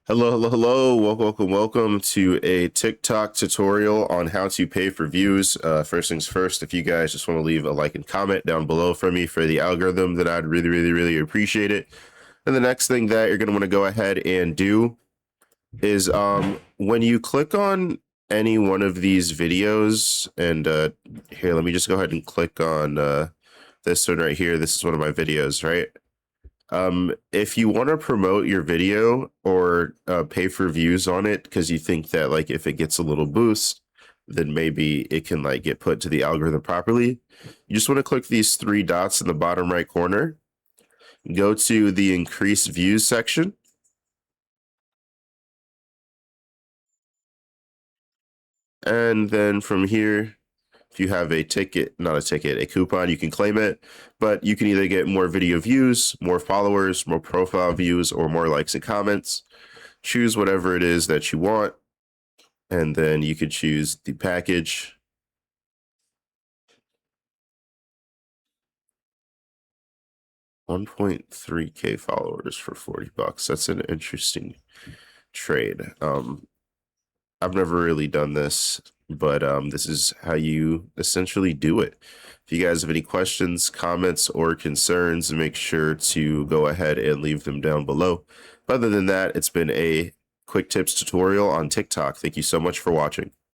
Hello, hello, hello. Welcome to a TikTok tutorial on how to pay for views. First things first, if you guys just want to leave a like and comment down below for me for the algorithm, then I'd really appreciate it. And the next thing that you're going to want to go ahead and do is when you click on any one of these videos, and here, let me just go ahead and click on this one right here. This is one of my videos, right? If you want to promote your video or pay for views on it because you think that like if it gets a little boost, then maybe it can like get put to the algorithm properly. You just want to click these three dots in the bottom right corner, go to the increase views section, and then from here, if you have a ticket, not a ticket, a coupon, you can claim it, but you can either get more video views, more followers, more profile views, or more likes and comments. Choose whatever it is that you want, and then you could choose the package. 1.3K followers for 40 bucks. That's an interesting trade. I've never really done this, but this is how you essentially do it. If you guys have any questions, comments, or concerns, make sure to go ahead and leave them down below. Other than that, it's been a quick tips tutorial on TikTok. Thank you so much for watching.